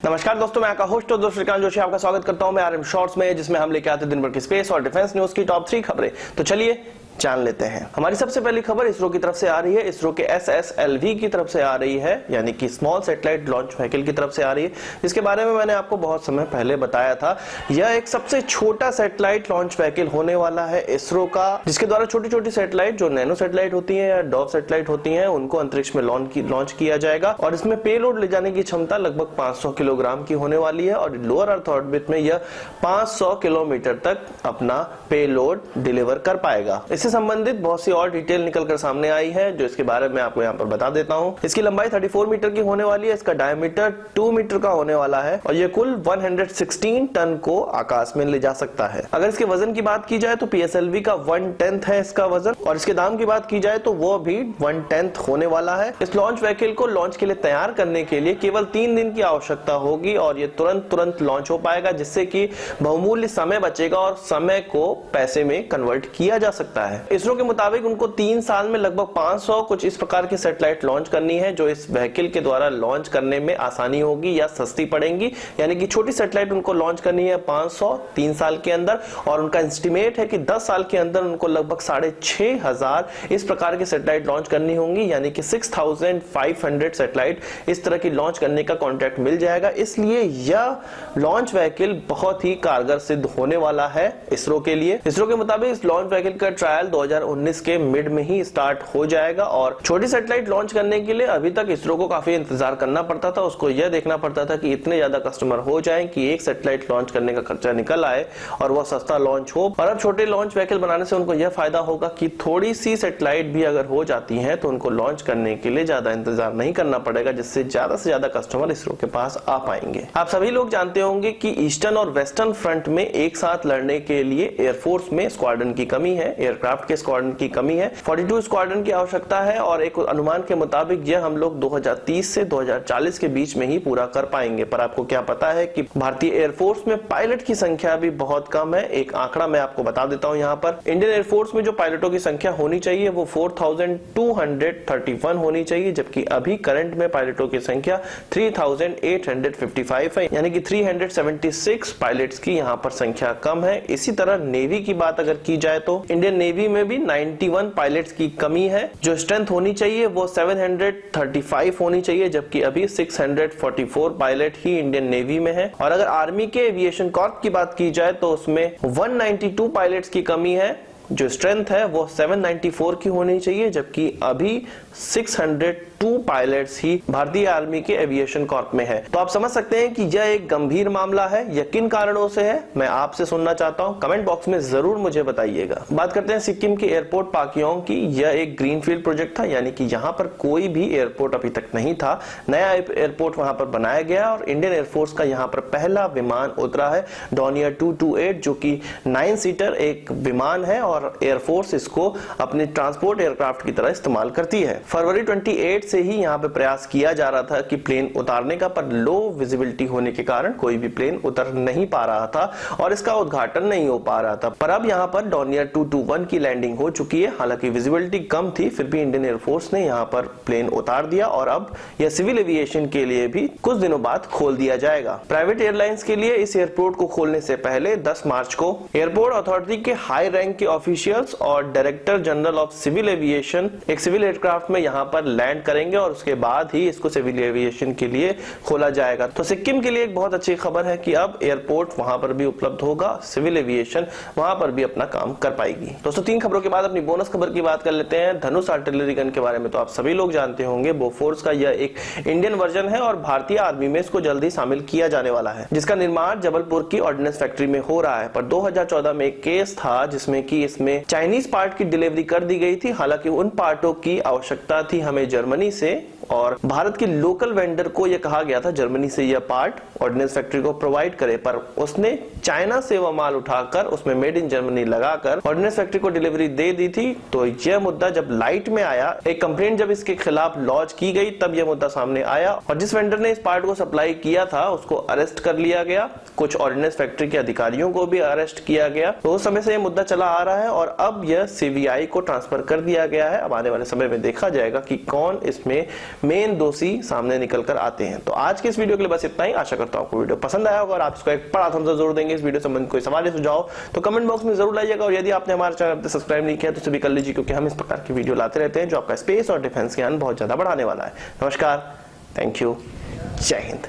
नमस्कार दोस्तों, मैं आपका होस्ट और श्रीकांत जोशी आपका स्वागत करता हूं मैं आरएम शॉर्ट्स में, जिसमें हम लेके आते हैं दिन भर की स्पेस और डिफेंस न्यूज की टॉप 3 खबरें। तो चलिए जान लेते हैं। हमारी सबसे पहली खबर इसरो की तरफ से आ रही है। इसरो के SSLV की तरफ से आ रही है, यानी कि स्मॉल सैटेलाइट लॉन्च व्हीकल की तरफ से आ रही है, जिसके बारे में मैंने आपको बहुत समय पहले बताया था। यह एक सबसे छोटा सैटेलाइट लॉन्च व्हीकल होने वाला है इसरो का, जिसके द्वारा छोटी छोटी सैटेलाइट जो नैनो सैटेलाइट होती है या डॉव सैटेलाइट होती है उनको अंतरिक्ष में लॉन्च किया जाएगा। और इसमें पेलोड ले जाने की क्षमता लगभग 500 किलोग्राम की होने वाली है और लोअर अर्थ ऑर्बिट में यह 500 किलोमीटर तक अपना पेलोड डिलीवर कर पाएगा। संबंधित बहुत सी और डिटेल निकलकर सामने आई है, जो इसके बारे में आपको यहाँ पर बता देता हूँ। इसकी लंबाई 34 मीटर की होने वाली है, इसका डायमीटर 2 मीटर का होने वाला है और ये कुल 116 टन को आकाश में ले जा सकता है। अगर इसके वजन की बात की जाए तो PSLV का 1/10 है इसका वजन, और इसके दाम की बात की जाए तो वो भी 1/10 होने वाला है। इस लॉन्च व्हीकल को लॉन्च के लिए तैयार करने के लिए केवल 3 दिन की आवश्यकता होगी और ये तुरंत लॉन्च हो पाएगा, जिससे कि बहुमूल्य समय बचेगा और समय को पैसे में कन्वर्ट किया जा सकता है। इसरो के मुताबिक उनको 3 साल में लगभग 500 कुछ इस प्रकार की सैटेलाइट लॉन्च करनी है, जो इस व्हीकल के द्वारा लॉन्च करने में आसानी होगी या सस्ती पड़ेंगी। यानी कि छोटी सैटेलाइट उनको लॉन्च करनी है 500 3 साल के अंदर, और उनका एस्टिमेट है कि 10 साल के अंदर उनको लगभग 6500 इस प्रकार की सैटेलाइट लॉन्च करनी होंगी, यानी कि 6500 सैटेलाइट इस तरह की लॉन्च करने का कॉन्ट्रैक्ट मिल जाएगा। इसलिए यह लॉन्च व्हीकल बहुत ही कारगर सिद्ध होने वाला है इसरो के लिए। इसरो के मुताबिक इस लॉन्च व्हीकल का ट्रायल 2019 के मिड में ही स्टार्ट हो जाएगा और छोटी सैटेलाइट लॉन्च करने के लिए अभी तक इसरो को काफी इंतजार करना पड़ता था। उसको यह देखना पड़ता था कि इतने ज्यादा कस्टमर हो जाएं कि एक सैटेलाइट लॉन्च करने का खर्चा निकल आए और वह सस्ता लॉन्च हो। और अब छोटे लॉन्च व्हीकल बनाने से उनको यह फायदा होगा कि थोड़ी सी सैटेलाइट भी अगर हो जाती है तो उनको लॉन्च करने के लिए ज्यादा इंतजार नहीं करना पड़ेगा, जिससे ज्यादा से ज्यादा कस्टमर इसरो के पास आ पाएंगे। आप सभी लोग जानते होंगे कि ईस्टर्न और वेस्टर्न फ्रंट में एक साथ लड़ने के लिए एयरफोर्स में स्क्वाड्रन की कमी है, एयरक्राफ्ट के स्क्वाड्रन की कमी है। 42 स्क्वाड्रन की आवश्यकता है और एक अनुमान के मुताबिक यह हम लोग 2030 से 2040 के बीच में ही पूरा कर पाएंगे। पर आपको क्या पता है कि भारतीय एयरफोर्स में पायलट की संख्या भी बहुत कम है। एक आंकड़ा मैं आपको बता देता हूं यहाँ पर। इंडियन एयरफोर्स में जो पायलटों की संख्या होनी चाहिए वो 4231 होनी चाहिए, जबकि अभी करंट में पायलटों की संख्या 3855 है, यानी कि 376 पायलट्स की यहाँ पर संख्या कम है। इसी तरह नेवी की बात अगर की जाए तो इंडियन नेवी में भी 91 पायलट्स की कमी है। जो स्ट्रेंथ होनी चाहिए वो 735 होनी चाहिए, जबकि अभी 644 पायलट ही इंडियन नेवी में है। और अगर आर्मी के एविएशन कॉर्प की बात की जाए तो उसमें 192 पायलट्स की कमी है। जो स्ट्रेंथ है वो 794 की होनी चाहिए, जबकि अभी 602 पायलट्स ही भारतीय आर्मी के एविएशन कॉर्प में है। तो आप समझ सकते हैं कि यह एक गंभीर मामला है। यह किन कारणों से है मैं आपसे सुनना चाहता हूं, कमेंट बॉक्स में जरूर मुझे बताइएगा। बात करते हैं सिक्किम के एयरपोर्ट पाक्योंग की। यह एक ग्रीनफील्ड प्रोजेक्ट था, यानी कि यहाँ पर कोई भी एयरपोर्ट अभी तक नहीं था। नया एयरपोर्ट वहां पर बनाया गया और इंडियन एयरफोर्स का यहाँ पर पहला विमान उतरा है, डॉनियर 228, जो कि 9 सीटर एक विमान है और एयरफोर्स इसको अपने ट्रांसपोर्ट एयरक्राफ्ट की तरह इस्तेमाल करती है। फरवरी 28 से ही यहाँ पे प्रयास किया जा रहा था कि प्लेन उतारने का, पर लो विजिबिलिटी होने के कारण कोई भी प्लेन उतर नहीं पा रहा था और इसका उद्घाटन नहीं हो पा रहा था। पर अब यहाँ पर डॉनियर 221 की लैंडिंग हो चुकी है। हालांकि विजिबिलिटी कम थी, फिर भी इंडियन एयरफोर्स ने यहाँ पर प्लेन उतार दिया और अब यह सिविल एविएशन के लिए भी कुछ दिनों बाद खोल दिया जाएगा। प्राइवेट एयरलाइंस के लिए इस एयरपोर्ट को खोलने से पहले 10 मार्च को एयरपोर्ट अथॉरिटी के हाई रैंक के ऑफिशियल्स और director general of civil aviation एक सिविल एयरक्राफ्ट में यहाँ पर लैंड करेंगे और उसके बाद ही इसको सिविल एविएशन के लिए खोला जाएगा। तो सिक्किम के लिए एक बहुत अच्छी खबर है कि अब एयरपोर्ट वहां पर भी उपलब्ध होगा, सिविल एविएशन वहां पर भी अपना काम कर पाएगी। दोस्तों 3 खबरों के बाद अपनी बोनस खबर की बात कर लेते हैं। धनुष आर्टिलरी गन के बारे में तो आप सभी लोग जानते होंगे। बोफोर्स का यह एक इंडियन वर्जन है और भारतीय आर्मी में इसको जल्दी शामिल किया जाने वाला है, जिसका निर्माण जबलपुर की ऑर्डिनेंस फैक्ट्री में हो रहा है। पर 2014 में एक केस था जिसमें कि इसमें चाइनीज पार्ट की डिलीवरी कर दी गई थी। हालांकि उन पार्टों की आवश्यकता थी हमें जर्मनी से और भारत के लोकल वेंडर को यह कहा गया था जर्मनी से यह पार्ट ऑर्डिनेंस फैक्ट्री को प्रोवाइड करे, पर उसने चाइना से वह माल उठाकर उसमें मेड इन जर्मनी लगाकर ऑर्डिनेंस फैक्ट्री को डिलीवरी दे दी थी। तो यह मुद्दा जब लाइट में आया, एक कंप्लेंट जब इसके खिलाफ लॉन्च की गई, तब यह मुद्दा सामने आया और जिस वेंडर ने इस पार्ट को सप्लाई किया था उसको अरेस्ट कर लिया गया। कुछ ऑर्डिनेंस फैक्ट्री के अधिकारियों को भी अरेस्ट किया गया। तो उस समय से यह मुद्दा चला आ रहा है और अब यह CBI को ट्रांसफर कर दिया गया है। अब आने वाले समय में देखा जाएगा कि कौन इसमें मेन दोषी सामने निकल कर आते हैं। तो आज के इस वीडियो के लिए बस इतना ही। आशा करता हूं आपको वीडियो पसंद आया होगा और आप इसको एक बड़ा थम्स अप जरूर देंगे। इस वीडियो संबंधित कोई सवाल या सुझाव तो कमेंट बॉक्स में जरूर लाइएगा, और यदि आपने हमारे चैनल पर सब्सक्राइब नहीं किया तो सभी कर लीजिए, क्योंकि हम इस प्रकार की वीडियो लाते रहते हैं जो आपका स्पेस और डिफेंस ज्ञान बहुत ज्यादा बढ़ाने वाला है। नमस्कार, थैंक यू, जय हिंद।